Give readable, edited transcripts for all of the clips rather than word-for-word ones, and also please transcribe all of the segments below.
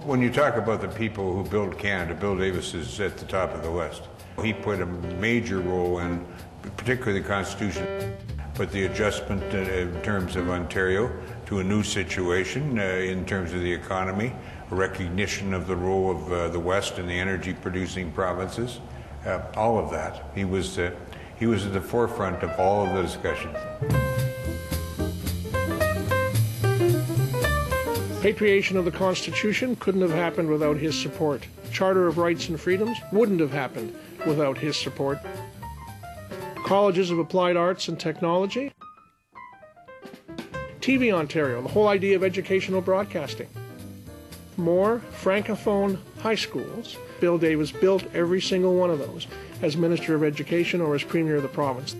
When you talk about the people who built Canada, Bill Davis is at the top of the list. He played a major role in particularly the Constitution, but the adjustment in terms of Ontario to a new situation in terms of the economy, a recognition of the role of the West in the energy-producing provinces, all of that. He was at the forefront of all of the discussions. Patriation of the Constitution couldn't have happened without his support. Charter of Rights and Freedoms wouldn't have happened without his support. Colleges of Applied Arts and Technology. TV Ontario, the whole idea of educational broadcasting. More Francophone high schools. Bill Davis built every single one of those as Minister of Education or as Premier of the province.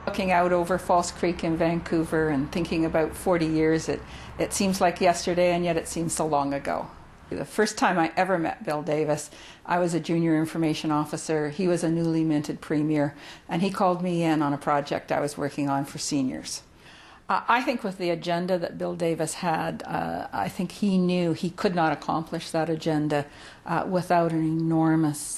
Looking out over False Creek in Vancouver and thinking about 40 years, it seems like yesterday, and yet it seems so long ago. The first time I ever met Bill Davis, I was a junior information officer. He was a newly minted premier, and he called me in on a project I was working on for seniors. I think with the agenda that Bill Davis had, I think he knew he could not accomplish that agenda without an enormous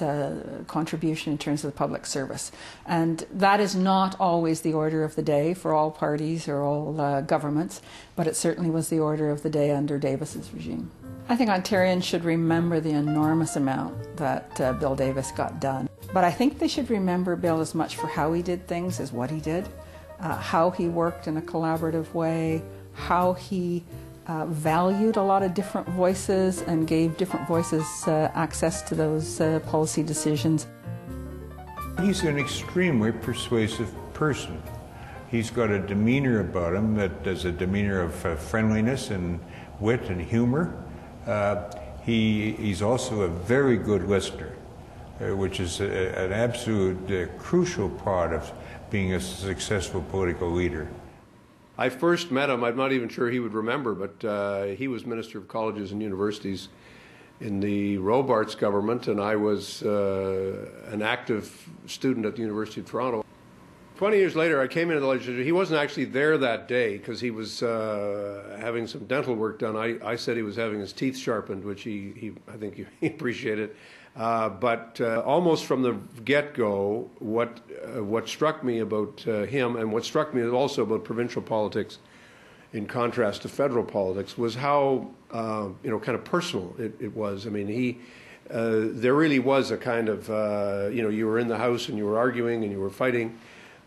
contribution in terms of the public service. And that is not always the order of the day for all parties or all governments, but it certainly was the order of the day under Davis's regime. I think Ontarians should remember the enormous amount that Bill Davis got done. But I think they should remember Bill as much for how he did things as what he did. How he worked in a collaborative way, how he valued a lot of different voices and gave different voices access to those policy decisions. He's an extremely persuasive person. He's got a demeanor about him that is a demeanor of friendliness and wit and humor. He's also a very good listener, which is an absolute crucial part of being a successful political leader. I first met him, I'm not even sure he would remember, but he was Minister of Colleges and Universities in the Robarts government, and I was an active student at the University of Toronto. 20 years later, I came into the legislature. He wasn't actually there that day because he was having some dental work done. I said he was having his teeth sharpened, which I think he appreciated. But almost from the get-go, what struck me about him, and what struck me also about provincial politics, in contrast to federal politics, was how kind of personal it was. I mean, there really was a kind of you were in the house and you were arguing and you were fighting,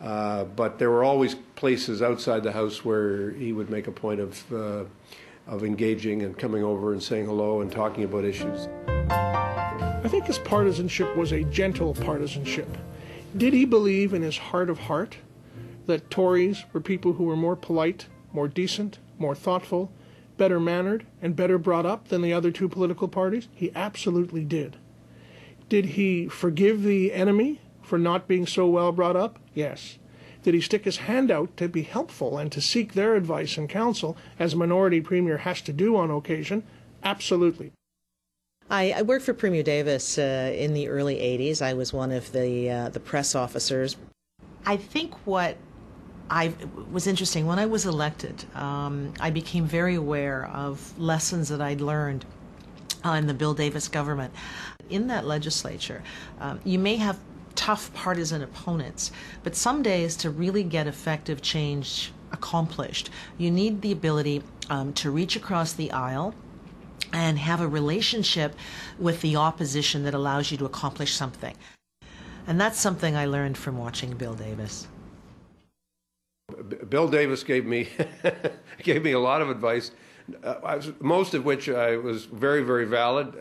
but there were always places outside the house where he would make a point of engaging and coming over and saying hello and talking about issues. I think his partisanship was a gentle partisanship. Did he believe in his heart of heart that Tories were people who were more polite, more decent, more thoughtful, better mannered, and better brought up than the other two political parties? He absolutely did. Did he forgive the enemy for not being so well brought up? Yes. Did he stick his hand out to be helpful and to seek their advice and counsel, as a minority premier has to do on occasion? Absolutely. I worked for Premier Davis in the early 80s. I was one of the press officers. I think what was interesting, when I was elected, I became very aware of lessons that I'd learned in the Bill Davis government. In that legislature, you may have tough partisan opponents, but some days to really get effective change accomplished, you need the ability to reach across the aisle and have a relationship with the opposition that allows you to accomplish something. And that's something I learned from watching Bill Davis. Bill Davis gave me a lot of advice, most of which was very, very valid.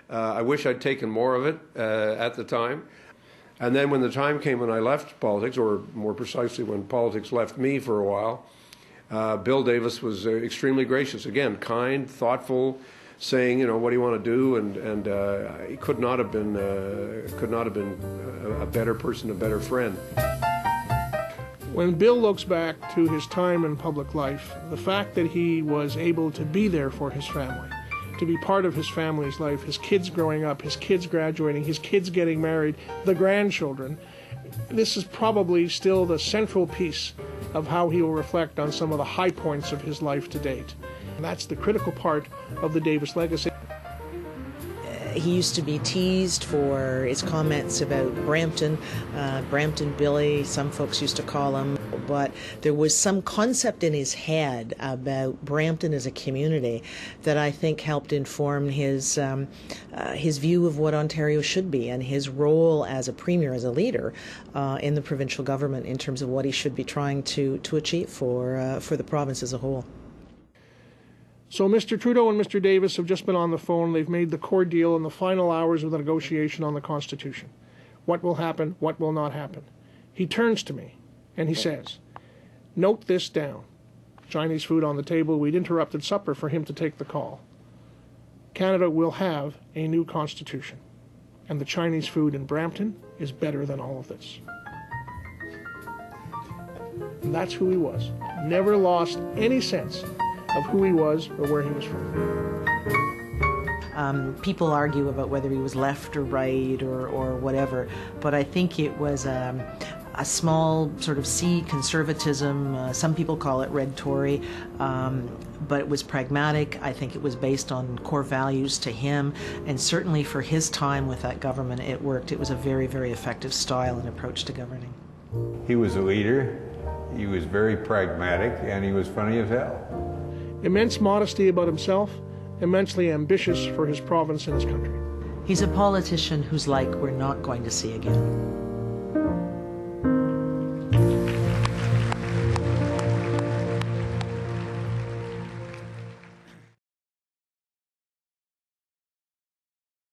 I wish I'd taken more of it at the time. And then when the time came when I left politics, or more precisely when politics left me for a while, Bill Davis was extremely gracious. Again, kind, thoughtful, saying, what do you want to do? And he could not have been a better person, a better friend. When Bill looks back to his time in public life, the fact that he was able to be there for his family, to be part of his family's life, his kids growing up, his kids graduating, his kids getting married, the grandchildren, this is probably still the central piece of how he will reflect on some of the high points of his life to date. And that's the critical part of the Davis legacy. He used to be teased for his comments about Brampton, Brampton Billy, some folks used to call him, but there was some concept in his head about Brampton as a community that I think helped inform his view of what Ontario should be and his role as a premier, as a leader in the provincial government in terms of what he should be trying to achieve for the province as a whole. So Mr. Trudeau and Mr. Davis have just been on the phone. They've made the core deal in the final hours of the negotiation on the Constitution. What will happen? What will not happen? He turns to me and he says, "Note this down." Chinese food on the table. We'd interrupted supper for him to take the call. Canada will have a new Constitution, and the Chinese food in Brampton is better than all of this. And that's who he was. Never lost any sense of who he was or where he was from. People argue about whether he was left or right or whatever, but I think it was a small sort of C conservatism. Some people call it red Tory, but it was pragmatic. I think it was based on core values to him, and certainly for his time with that government, it worked. It was a very, very effective style and approach to governing. He was a leader, he was very pragmatic, and he was funny as hell. Immense modesty about himself, immensely ambitious for his province and his country. He's a politician whose like we're not going to see again.